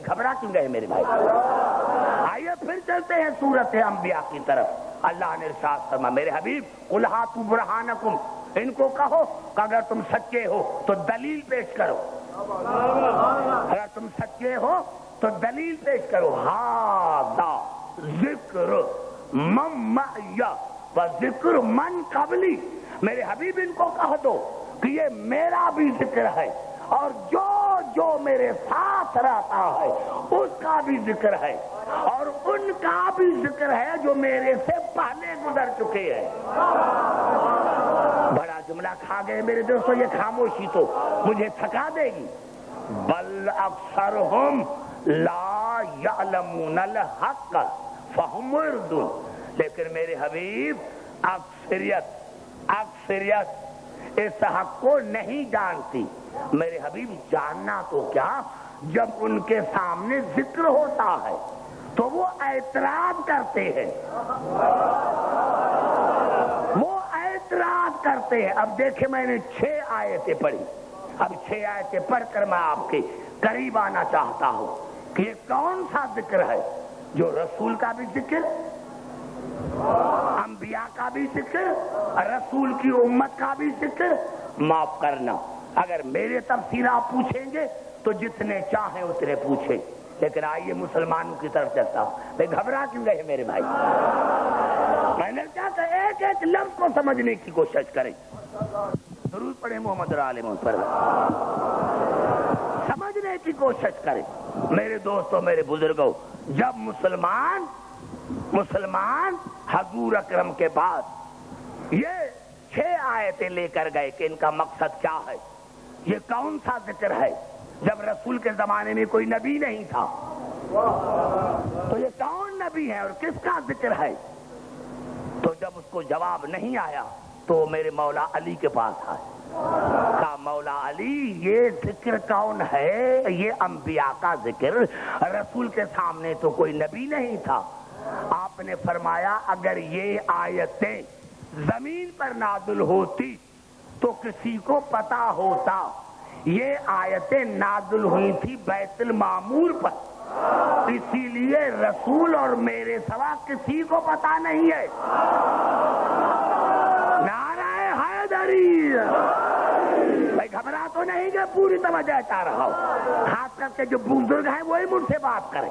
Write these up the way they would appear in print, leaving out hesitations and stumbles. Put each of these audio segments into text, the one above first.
گھبرا کیوں گئے میرے بھائی؟ آئیے پھر چلتے ہیں سورت انبیاء کی طرف۔ اللہ نے ارشاد فرمایا میرے حبیب قل ہاتوا برہانکم، ان کو کہو کہ اگر تم سچے ہو تو دلیل پیش کرو، اگر تم سچے ہو تو دلیل پیش کرو۔ ھذا ذکر من معی و ذکر من قبلی، میرے حبیب ان کو کہہ دو کہ یہ میرا بھی ذکر ہے اور جو جو میرے ساتھ رہتا ہے اس کا بھی ذکر ہے، اور ان کا بھی ذکر ہے جو میرے سے پہلے گزر چکے ہیں۔ بڑا جملہ کھا گئے میرے دوستو، یہ خاموشی تو مجھے تھکا دے گی۔ بل اکثرہم لا یعلمون الحق فہم معرضون، لیکن میرے حبیب اکثریت اس حق کو نہیں جانتی۔ میرے حبیب جاننا تو کیا، جب ان کے سامنے ذکر ہوتا ہے تو وہ اعتراض کرتے ہیں، وہ اعتراض کرتے ہیں۔ اب دیکھیں میں نے 6 آیتیں پڑھی، اب 6 آیتیں پڑھ کر میں آپ کے قریب آنا چاہتا ہوں کہ یہ کون سا ذکر ہے جو رسول کا بھی ذکر، انبیاء کا بھی ذکر، رسول کی امت کا بھی ذکر۔ معاف کرنا اگر میرے تفسیر آپ پوچھیں گے تو جتنے چاہیں اتنے پوچھیں، لیکن آئیے مسلمانوں کی طرف چلتا ہوں۔ میں گھبرا کیوں گئے میرے بھائی؟ میں نے کہا کہ ایک ایک لفظ کو سمجھنے کی کوشش کریں۔ درود پڑھیں محمد اور آل محمد پر، سمجھنے کی کوشش کریں۔ میرے دوستوں، میرے بزرگوں، جب مسلمان حضور اکرم کے بعد یہ 6 آیتیں لے کر گئے کہ ان کا مقصد کیا ہے، یہ کون سا ذکر ہے، جب رسول کے زمانے میں کوئی نبی نہیں تھا تو یہ کون نبی ہے اور کس کا ذکر ہے، تو جب اس کو جواب نہیں آیا تو میرے مولا علی کے پاس آئے، کہا مولا علی یہ ذکر کون ہے؟ یہ انبیاء کا ذکر، رسول کے سامنے تو کوئی نبی نہیں تھا۔ آپ نے فرمایا اگر یہ آیتیں زمین پر نازل ہوتی تو کسی کو پتا ہوتا، یہ آیتیں نازل ہوئی تھی بیت المعمور پر، اسی لیے رسول اور میرے سوا کسی کو پتا نہیں ہے۔ نعرہ حیدری! بھائی گھبرا تو نہیں کہ پوری توجہ چاہ رہا ہوں، خاص کر کے جو بزرگ ہیں وہی مجھ سے بات کریں،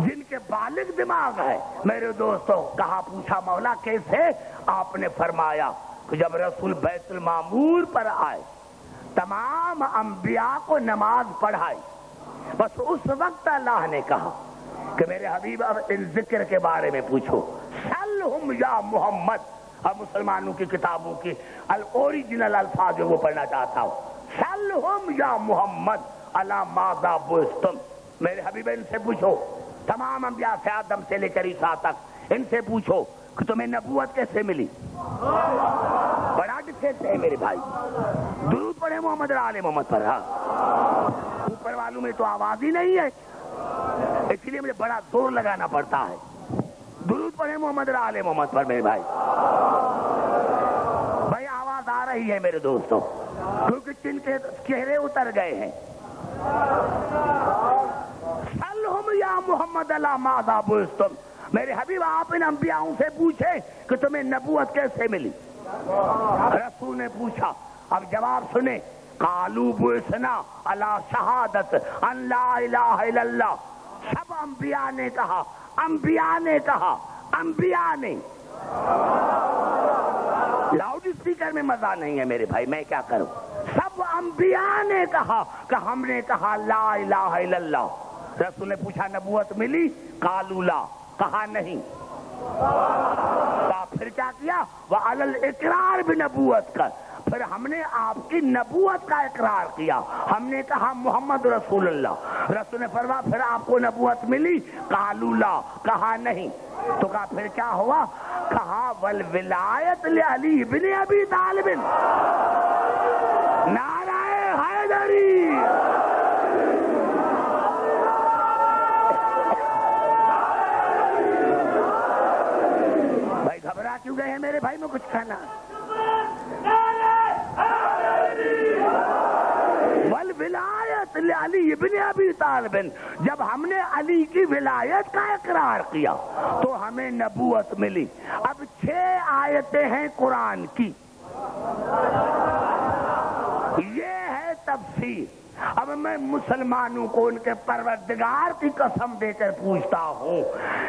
جن کے بالغ دماغ ہے۔ میرے دوستوں، کہا پوچھا مولا کیسے؟ آپ نے فرمایا کہ جب رسول بیت المعمور پر آئے، تمام انبیاء کو نماز پڑھائی، بس اس وقت اللہ نے کہا کہ میرے حبیب اب ان ذکر کے بارے میں پوچھو، سلہم یا محمد۔ اب مسلمانوں کی کتابوں کی اوریجنل الفاظ وہ پڑھنا چاہتا ہوں، سلہم یا محمد علی ماذا بعثتم۔ میرے حبیب ان سے پوچھو، تمام انبیاء سے آدم سے لے کر عیسیٰ تک، ان سے پوچھو کہ تمہیں نبوت کیسے ملی؟ بڑا ڈیفینس ہے میرے بھائی، درود پڑھے محمد اور آل محمد پر۔ اوپر والوں میں تو آواز ہی نہیں ہے، اس لیے مجھے بڑا زور لگانا پڑتا ہے۔ درود پڑھے محمد اور آل محمد پر میرے بھائی۔ بھائی آواز آ رہی ہے میرے دوستوں، کیونکہ جن کے چہرے اتر گئے ہیں۔ سلہم یا محمد علی ماذا بعثتم، میرے حبیب آپ ان انبیاءوں سے پوچھیں کہ تمہیں نبوت کیسے ملی؟ رسول نے پوچھا، اب جواب سنیں، قالوا بعثنا علی شہادت ان لا الہ الا اللہ۔ سب انبیاء نے کہا، انبیاء نے کہا، انبیاء نے۔ لاؤڈ اسپیکر میں مزہ نہیں ہے میرے بھائی، میں کیا کروں؟ سب انبیاء نے کہا کہ ہم نے کہا لا الہ الا اللہ۔ رسول نے پوچھا نبوت ملی؟ قالوا لا، کہا نہیں۔ پھر کیا کیا؟ وعلی الاقرار بنبوت کا، پھر ہم نے آپ کی نبوت کا اقرار کیا، ہم نے کہا محمد رسول اللہ۔ رسول نے فرمایا پھر آپ کو نبوت ملی؟ قالوا لا، کہا نہیں۔ تو کہا پھر کیا ہوا؟ کہا والولایت لعلی بن ابی طالب۔ نعرہ حیدری! بھائی گھبرا کیوں گئے ہیں میرے بھائی؟ میں کچھ کہنا، والولایت علی ابن ابی طالب، جب ہم نے علی کی ولایت کا اقرار کیا تو ہمیں نبوت ملی۔ اب 6 آیتیں ہیں قرآن کی، یہ ہے تفسیر۔ اب میں مسلمانوں کو ان کے پروردگار کی قسم دے کر پوچھتا ہوں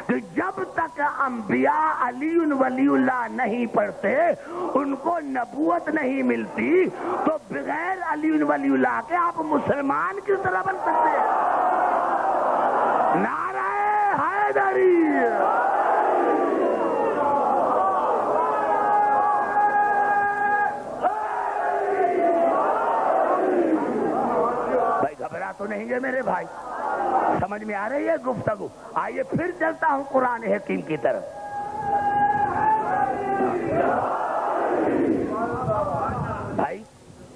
کہ جب تک انبیاء علی ولی اللہ نہیں پڑھتے، ان کو نبوت نہیں ملتی، تو بغیر علی ولی اللہ کے آپ مسلمان کس طرح بن سکتے ہیں؟ نعرہ حیدری! تو نہیں گے میرے بھائی؟ سمجھ میں آ رہی ہے گفتگو؟ آئیے پھر چلتا ہوں قرآن حکیم کی طرف۔ بھائی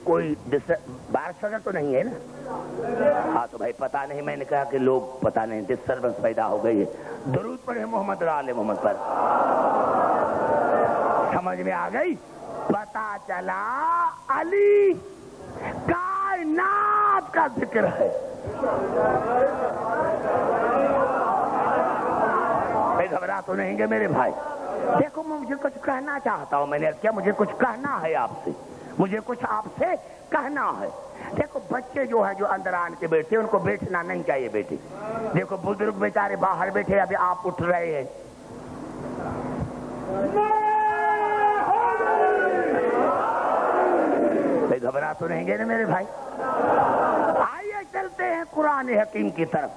کوئی بارش وغیرہ تو نہیں ہے نا؟ ہاں تو بھائی پتا نہیں، میں نے کہا کہ لوگ پتا نہیں ڈسٹربنس پیدا ہو گئی ہے۔ درود پڑھے محمد آل محمد پر۔ سمجھ میں آ گئی؟ پتا چلا علی کائنات کا ذکر ہے۔ گھبرا تو نہیں گے میرے بھائی؟ دیکھو میں مجھے کچھ کہنا چاہتا ہوں، میں نے کیا مجھے کچھ کہنا ہے آپ سے، مجھے کچھ آپ سے کہنا ہے۔ دیکھو بچے جو ہے جو اندر آن کے بیٹھے، ان کو بیٹھنا نہیں چاہیے بیٹے۔ دیکھو بزرگ بیچارے باہر بیٹھے، ابھی آپ اٹھ رہے ہیں۔ گھبرا تو نہیں گے نا میرے بھائی؟ آئیے چلتے ہیں قرآن حکیم کی طرف۔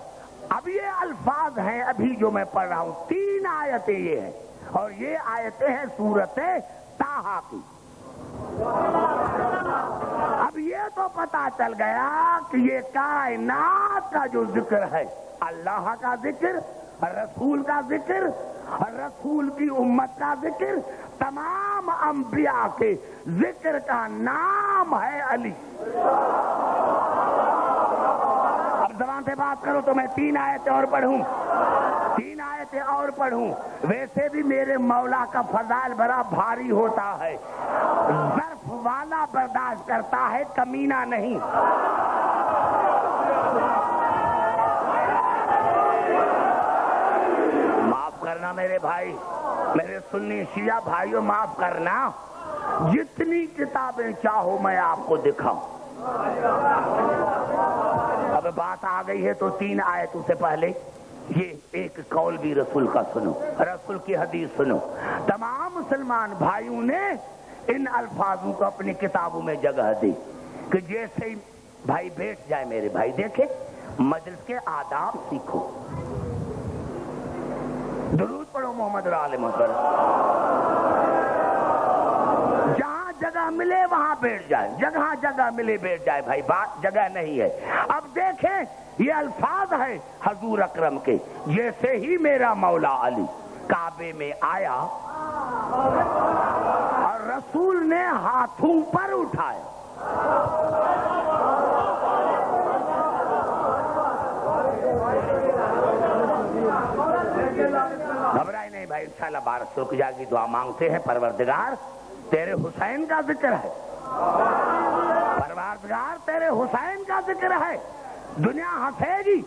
اب یہ الفاظ ہیں ابھی جو میں پڑھ رہا ہوں، 3 آیتیں یہ ہیں، اور یہ آیتیں ہیں سورت طٰہٰ کی۔ اب یہ تو پتا چل گیا کہ یہ کائنات کا جو ذکر ہے، اللہ کا ذکر، رسول کا ذکر، رسول کی امت کا ذکر، تمام انبیاء کے ذکر کا نام ہے علی۔ اب زبان سے بات کرو تو میں 3 آیتیں اور پڑھوں، 3 آیتیں اور پڑھوں۔ ویسے بھی میرے مولا کا فضائل بڑا بھاری ہوتا ہے، ظرف والا برداشت کرتا ہے، کمینہ نہیں۔ معاف کرنا میرے بھائی، میرے سنی شیعہ بھائیوں، معاف کرنا، جتنی کتابیں چاہو میں آپ کو دکھاؤں۔ اب بات آ گئی ہے تو 3 آیتوں سے پہلے یہ ایک قول بھی رسول کا سنو، رسول کی حدیث سنو۔ تمام مسلمان بھائیوں نے ان الفاظوں کو اپنی کتابوں میں جگہ دی کہ جیسے ہی بھائی بیٹھ جائے میرے بھائی، دیکھیں مجلس کے آداب سیکھو۔ درود پڑھو محمد آل محمد۔ جہاں جگہ ملے وہاں بیٹھ جائے، جگہ جگہ ملے بیٹھ جائے بھائی، بات جگہ نہیں ہے۔ اب دیکھیں یہ الفاظ ہے حضور اکرم کے، جیسے ہی میرا مولا علی کعبے میں آیا اور رسول نے ہاتھوں پر اٹھایا، گھبرائے نہیں بھائی، انشاءاللہ بارش رک جائے گی، دعا مانگتے ہیں۔ پروردگار تیرے حسین کا ذکر ہے، پروردگار تیرے حسین کا ذکر ہے، دنیا ہنسے گی۔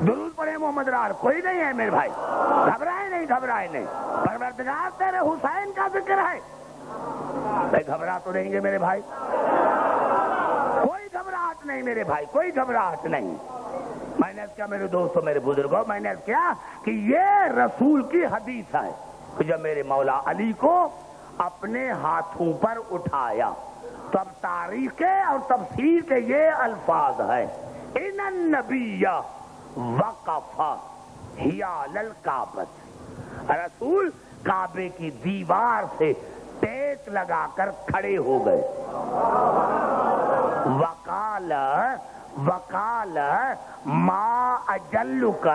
درود پڑھے محمد رار، کوئی نہیں ہے میرے بھائی، گھبرائے نہیں، گھبرائے نہیں، پروردگار تیرے حسین کا ذکر ہے۔ بھائی گھبرا تو نہیں گے میرے بھائی؟ کوئی گھبراہٹ نہیں میرے بھائی، کوئی گھبراہٹ نہیں۔ میں نے کیا میرے دوستوں، میرے بزرگوں، میں نے کیا کہ یہ رسول کی حدیث ہے کہ جب میرے مولا علی کو اپنے ہاتھوں پر اٹھایا، تب تاریخ اور تفسیر کے یہ الفاظ ہے، ان النبی وقف حیال الکعبۃ، رسول کعبے کی دیوار سے ٹیک لگا کر کھڑے ہو گئے۔ وقال ما اجلک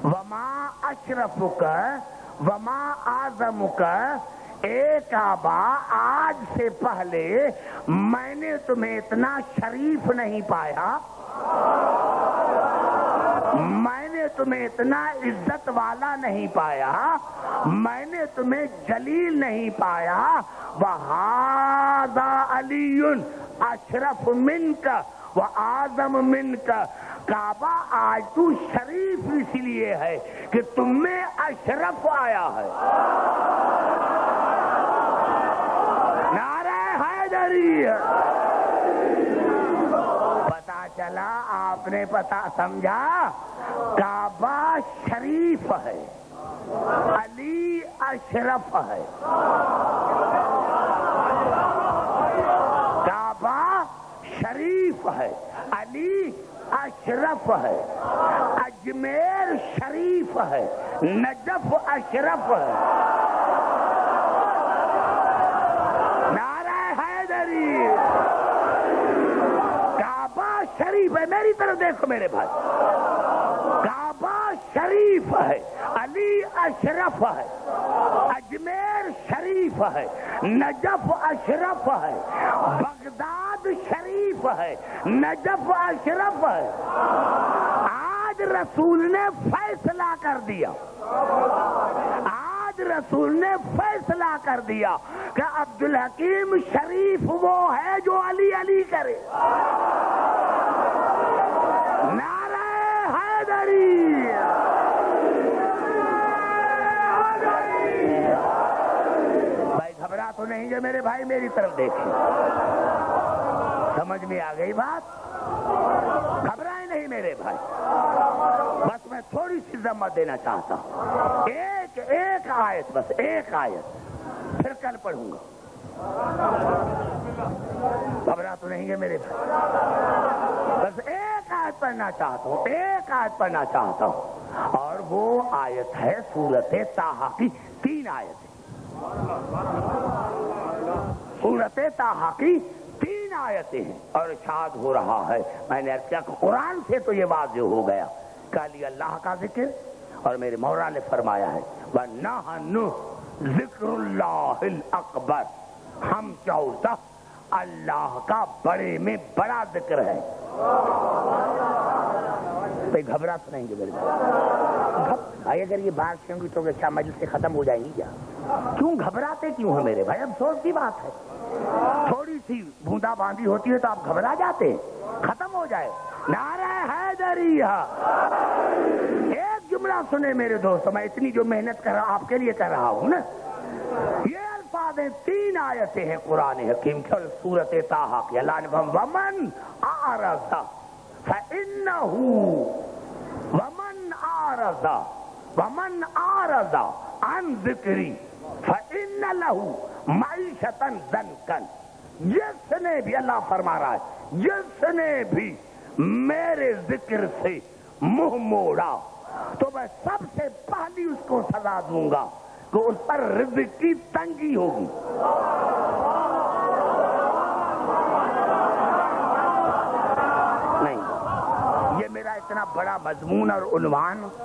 وما اشرفک وما اعظمک، اے کعبہ آج سے پہلے میں نے تمہیں اتنا شریف نہیں پایا، میں نے تمہیں اتنا عزت والا نہیں پایا، میں نے تمہیں جلیل نہیں پایا. وَهَذَا عَلِيٌّ أَشْرَفُ مِنْكَ وَأَعْظَمُ مِنْكَ. کعبہ آج تو شریف اس لیے ہے کہ تم میں اشرف آیا ہے. نعرہ حیدری. پتا چلا آپ نے پتا سمجھا، کعبہ شریف ہے، علی اشرف ہے. کعبہ شریف ہے، علی اشرف ہے. اجمیر شریف ہے، نجف اشرف ہے. نعرہ حیدری. کعبہ شریف ہے، میری طرف دیکھو میرے بھائی. کعبہ شریف ہے، علی اشرف ہے، اجمیر شریف ہے، نجف اشرف ہے، بغداد شریف ہے، نجف اشرف ہے. آج رسول نے فیصلہ کر دیا، آج رسول نے فیصلہ کر دیا کہ عبدالحکیم شریف وہ ہے جو علی علی کرے. نعرہ حیدری. بھائی گھبرا تو نہیں ہے میرے بھائی، میری طرف دیکھیں. سمجھ میں آ گئی بات؟ گھبرائے نہیں میرے بھائی. بس میں تھوڑی سی ذمہ دینا چاہتا ہوں. ایک آیت، بس ایک آیت، پھر کل پڑھوں گا. گھبرا تو نہیں ہے میرے بھائی. بس ایک آیت پڑھنا چاہتا ہوں، ایک آیت پڑھنا چاہتا ہوں. اور وہ آیت ہے سورۃ طٰہٰ کی 3 آیتیں. سورۃ طٰہٰ کی 3 آیتیں ہیں. اور ارشاد ہو رہا ہے، میں نے کیا قرآن سے تو یہ واضح ہو گیا کہ علی اللہ کا ذکر. اور میرے مولا نے فرمایا ہے وَنَحْنُ ذِكْرُ اللَّهِ الْأَكْبَرُ. ہم 14 اللہ کا بڑے میں بڑا ذکر ہے. کوئی گھبرا تو نہیں میرے بھائی. اگر یہ بات سنوں گی تو کیا مجلس سے ختم ہو جائے گی کیا؟ کیوں گھبراتے کیوں ہیں میرے بھائی؟ افسوس کی بات ہے، تھوڑی سی بوندا باندی ہوتی ہے تو آپ گھبرا جاتے ہیں. ختم ہو جائے. نعرہ حیدری. ایک جملہ سنے میرے دوستوں، میں اتنی جو محنت کر رہا آپ کے لیے کر رہا ہوں نا. یہ الفاظ 3 آیتیں ہیں قرآن حکیم کی اور سورۃ طٰہٰ کی. اللہ نے ومن اعرض فإنه ومن اعرض عن ذکری فإن له معیشة ضنکا. جس نے بھی، اللہ فرما رہا ہے، جس نے بھی میرے ذکر سے منہ موڑا تو میں سب سے پہلی اس کو سزا دوں گا کہ اس پر رزق کی تنگی ہوگی. نہیں، یہ میرا اتنا بڑا مضمون اور عنوان